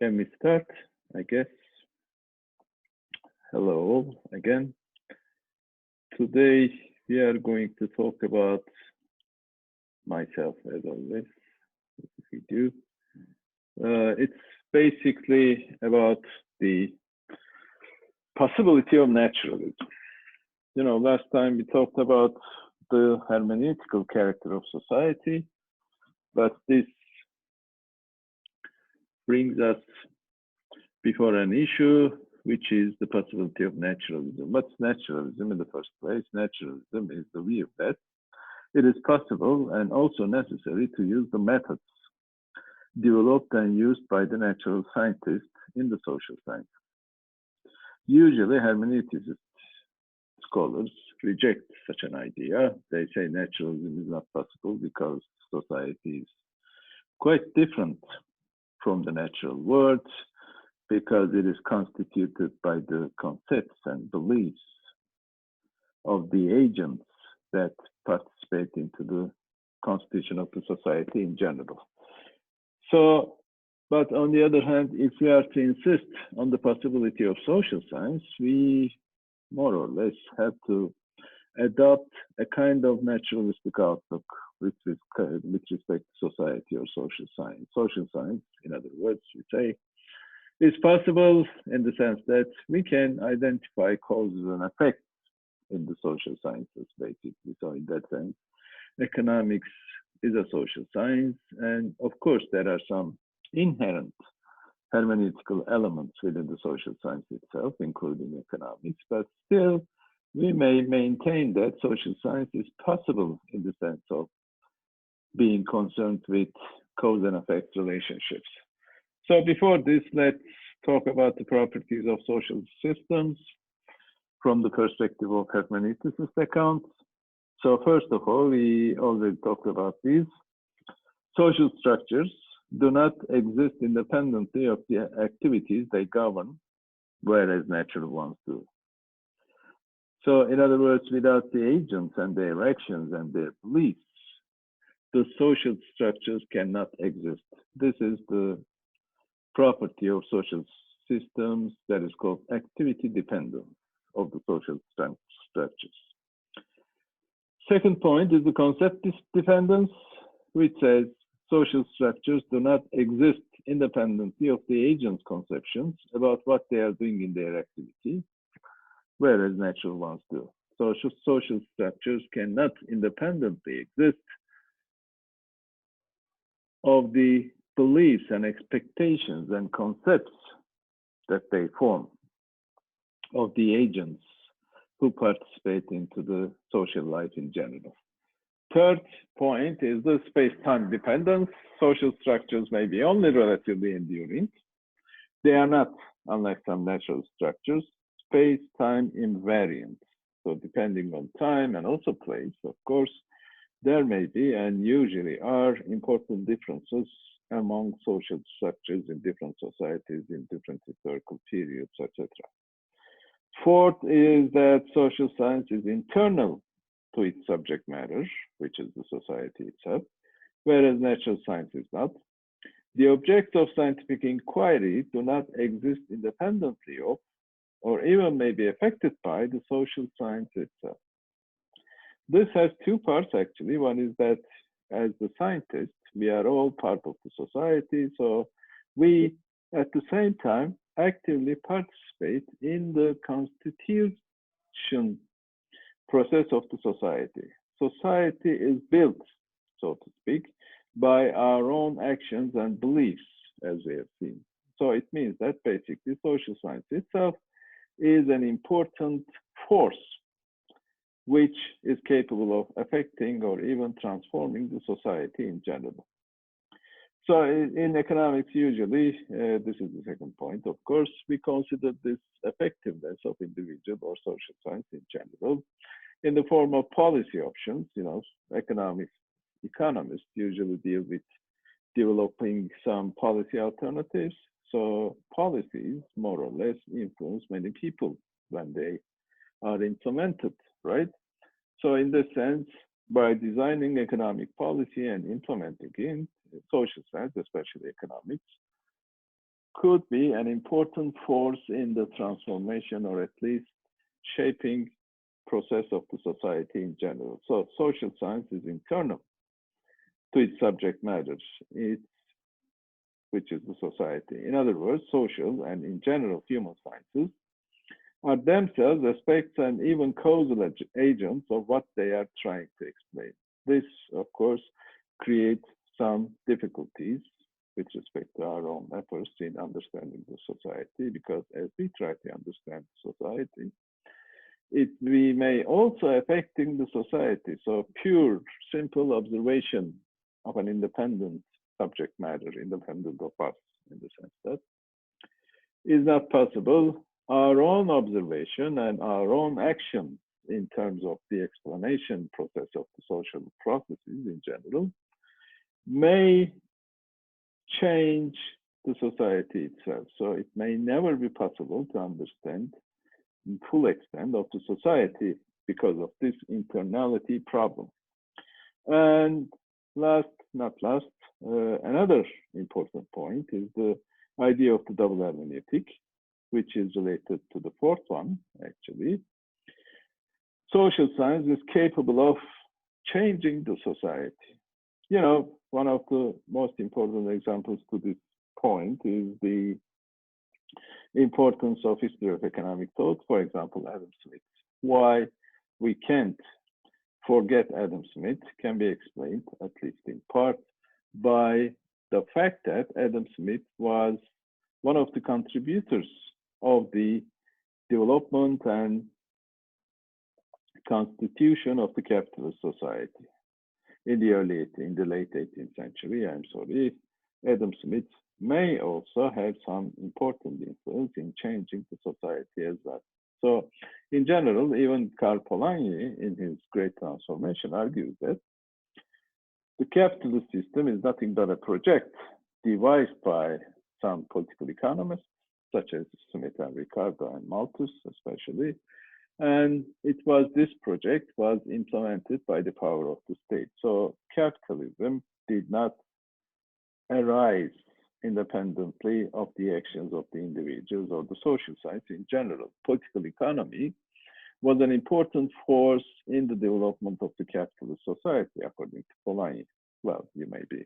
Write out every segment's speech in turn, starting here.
Can we start? I guess. Hello all again. Today we are going to talk about myself as always. If we do, it's basically about the possibility of naturalism. Last time we talked about the hermeneutical character of society, but this brings us before an issue, which is the possibility of naturalism. What's naturalism in the first place? Naturalism is the view that it is possible and also necessary to use the methods developed and used by the natural scientists in the social science. Usually, hermeneuticist scholars reject such an idea. They say naturalism is not possible because society is quite different from the natural world, because it is constituted by the concepts and beliefs of the agents that participate into the constitution of the society in general. So, but on the other hand, if we are to insist on the possibility of social science, we more or less have to adopt a kind of naturalistic outlook with respect to society or social science. Social science, in other words, we say, is possible in the sense that we can identify causes and effects in the social sciences, basically. So in that sense, economics is a social science. And of course, there are some inherent hermeneutical elements within the social science itself, including economics. But still, we may maintain that social science is possible in the sense of being concerned with cause and effect relationships. So before this, let's talk about the properties of social systems from the perspective of hermeneuticist accounts. So first of all, we already talked about these. Social structures do not exist independently of the activities they govern, whereas natural ones do. So in other words, without the agents and their actions and their beliefs, the social structures cannot exist. This is the property of social systems that is called activity dependence of the social structures. Second point is the concept dependence, which says social structures do not exist independently of the agent's conceptions about what they are doing in their activity, whereas natural ones do. So social structures cannot independently exist of the beliefs and expectations and concepts that they form of the agents who participate into the social life in general. Third point is the space-time dependence. Social structures may be only relatively enduring. They are not, unlike some natural structures, space-time invariant. So depending on time and also place, of course, there may be and usually are important differences among social structures in different societies, in different historical periods, etc. Fourth is that social science is internal to its subject matter, which is the society itself, whereas natural science is not. The objects of scientific inquiry do not exist independently of, or even may be affected by, the social science itself. This has two parts, actually. One is that as the scientists, we are all part of the society, so we, at the same time, actively participate in the constitution process of the society. Society is built, so to speak, by our own actions and beliefs, as we have seen. So it means that basically social science itself is an important force which is capable of affecting or even transforming the society in general. So in economics, usually, this is the second point, of course, we consider this effectiveness of individual or social science in general in the form of policy options. Economists usually deal with developing some policy alternatives. So policies more or less influence many people when they are implemented, right? So in this sense, by designing economic policy and implementing it, social science, especially economics, could be an important force in the transformation or at least shaping process of the society in general. So social science is internal to its subject matter, which is the society. In other words, social and in general human sciences are themselves aspects and even causal agents of what they are trying to explain. This, of course, creates some difficulties with respect to our own efforts in understanding the society, because as we try to understand society, we may also affecting the society. So pure, simple observation of an independent subject matter, independent of us, in the sense that is not possible. Our own observation and our own action in terms of the explanation process of the social processes in general may change the society itself. So it may never be possible to understand the full extent of the society because of this internality problem. And last, not last, another important point is the idea of the double hermeneutic, which is related to the fourth one, actually. Social science is capable of changing the society. You know, one of the most important examples to this point is the importance of history of economic thought, for example, Adam Smith. Why we can't forget Adam Smith can be explained, at least in part, by the fact that Adam Smith was one of the contributors of the development and constitution of the capitalist society in the late 18th century. I'm sorry, Adam Smith may also have some important influence in changing the society as well. So, in general, even Karl Polanyi, in his Great Transformation, argues that the capitalist system is nothing but a project devised by some political economists, such as Smith and Ricardo and Malthus, especially. And this project was implemented by the power of the state. So capitalism did not arise independently of the actions of the individuals or the social science in general. Political economy was an important force in the development of the capitalist society, according to Polanyi. Well, you may be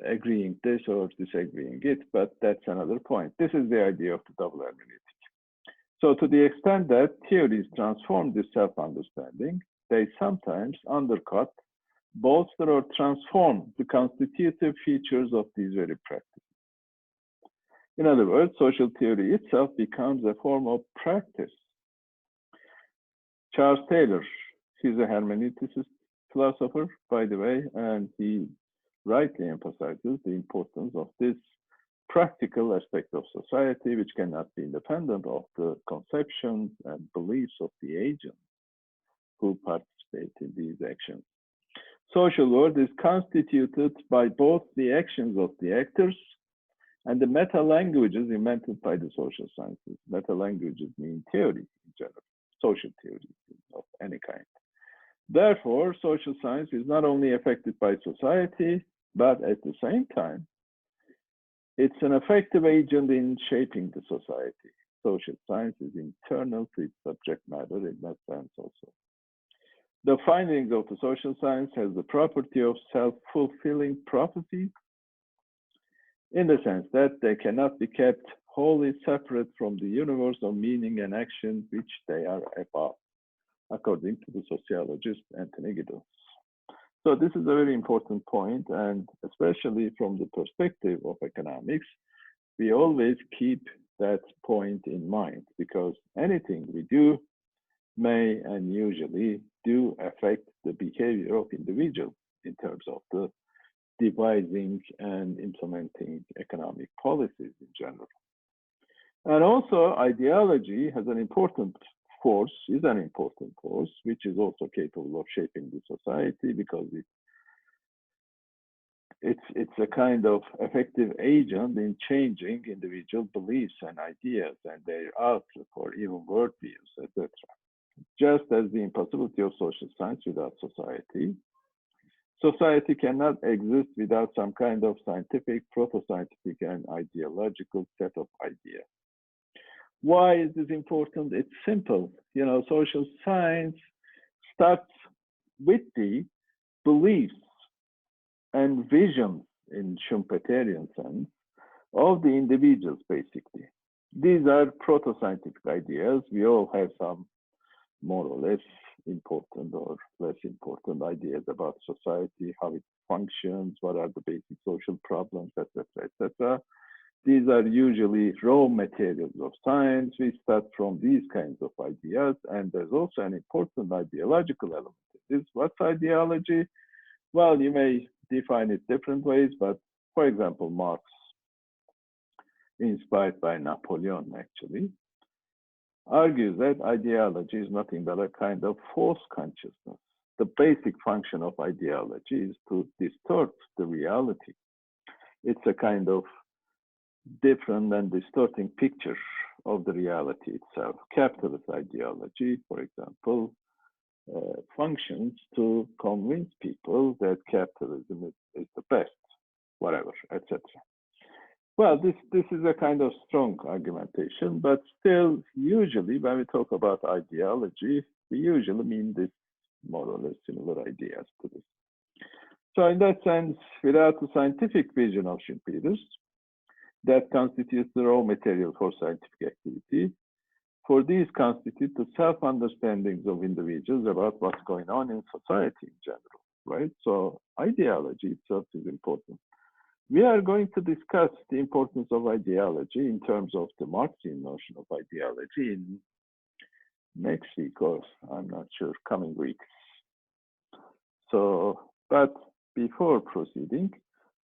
agreeing this or disagreeing it, but that's another point. This is the idea of the double hermeneutic. So to the extent that theories transform this self-understanding, they sometimes undercut, bolster, or transform the constitutive features of these very practices. In other words, social theory itself becomes a form of practice. Charles Taylor, he's a hermeneuticist philosopher, by the way, and he rightly emphasizes the importance of this practical aspect of society, which cannot be independent of the conceptions and beliefs of the agents who participate in these actions. Social world is constituted by both the actions of the actors and the meta-languages invented by the social sciences. Meta-languages mean theory in general, social theory of any kind. Therefore, social science is not only affected by society, but at the same time, it's an effective agent in shaping the society. Social science is internal to its subject matter in that sense also. The findings of the social science has the property of self-fulfilling prophecies in the sense that they cannot be kept wholly separate from the universe of meaning and action which they are about, according to the sociologist Anthony Giddens. So this is a very important point, and especially from the perspective of economics, we always keep that point in mind, because anything we do may and usually do affect the behavior of individuals in terms of the devising and implementing economic policies in general. And also ideology has an important force, which is also capable of shaping the society, because it's a kind of effective agent in changing individual beliefs and ideas and their outlook or even worldviews, etc. Just as the impossibility of social science without society Society cannot exist without some kind of scientific, proto-scientific, and ideological set of ideas. Why is this important? It's simple. You know, social science starts with the beliefs and visions in Schumpeterian sense of the individuals, basically. These are proto-scientific ideas. We all have some more or less important or less important ideas about society, how it functions, what are the basic social problems, etc., etc. These are usually raw materials of science. We start from these kinds of ideas, and there's also an important ideological element. What's ideology? Well, you may define it different ways, but for example, Marx, inspired by Napoleon actually, argues that ideology is nothing but a kind of false consciousness. The basic function of ideology is to distort the reality. It's a kind of different and distorting picture of the reality itself. Capitalist ideology, for example, functions to convince people that capitalism is the best, whatever, etc. Well, this is a kind of strong argumentation, but still, usually when we talk about ideology, we usually mean this more or less similar ideas to this. So in that sense, without the scientific vision of Schumpeter's, that constitutes the raw material for scientific activity, for these constitute the self-understandings of individuals about what's going on in society in general, right? So ideology itself is important. We are going to discuss the importance of ideology in terms of the Marxian notion of ideology in next week, or I'm not sure, coming weeks. So, but before proceeding,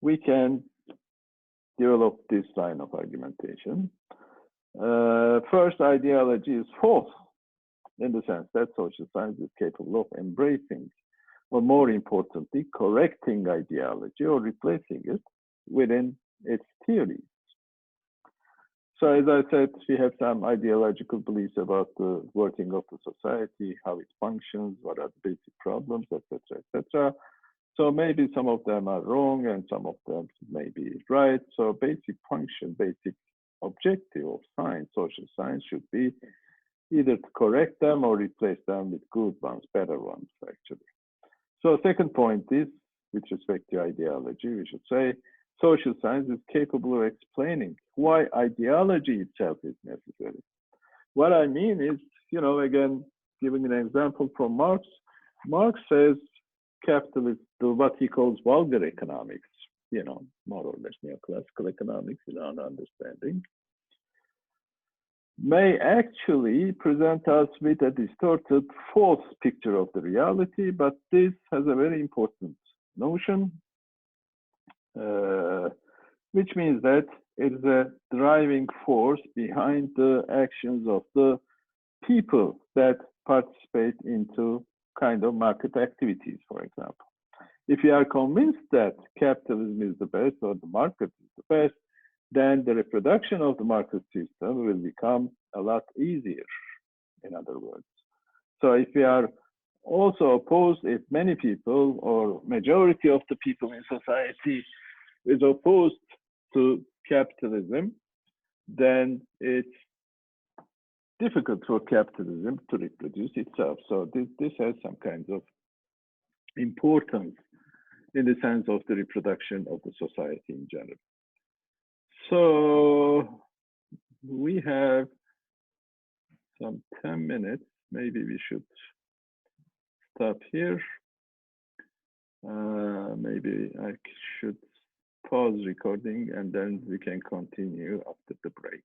we can develop this line of argumentation. First, ideology is false in the sense that social science is capable of embracing, or more importantly, correcting ideology or replacing it within its theories. So as I said, we have some ideological beliefs about the working of the society, how it functions, what are the basic problems, etc., etc. So maybe some of them are wrong and some of them may be right. So basic function, basic objective of science, social science, should be either to correct them or replace them with good ones, better ones, actually. So second point is, with respect to ideology, we should say, social science is capable of explaining why ideology itself is necessary. What I mean is, you know, again, giving an example from Marx, Marx says capitalism, what he calls vulgar economics, you know, more or less neoclassical economics in our understanding, may actually present us with a distorted, false picture of the reality, but this has a very important notion, which means that it is a driving force behind the actions of the people that participate into kind of market activities, for example. If you are convinced that capitalism is the best or the market is the best, then the reproduction of the market system will become a lot easier, in other words. So if we are also opposed, if many people or majority of the people in society is opposed to capitalism, then it's difficult for capitalism to reproduce itself. So this has some kinds of importance in the sense of the reproduction of the society in general. So we have some 10 minutes. Maybe we should stop here. Maybe I should pause recording and then we can continue after the break.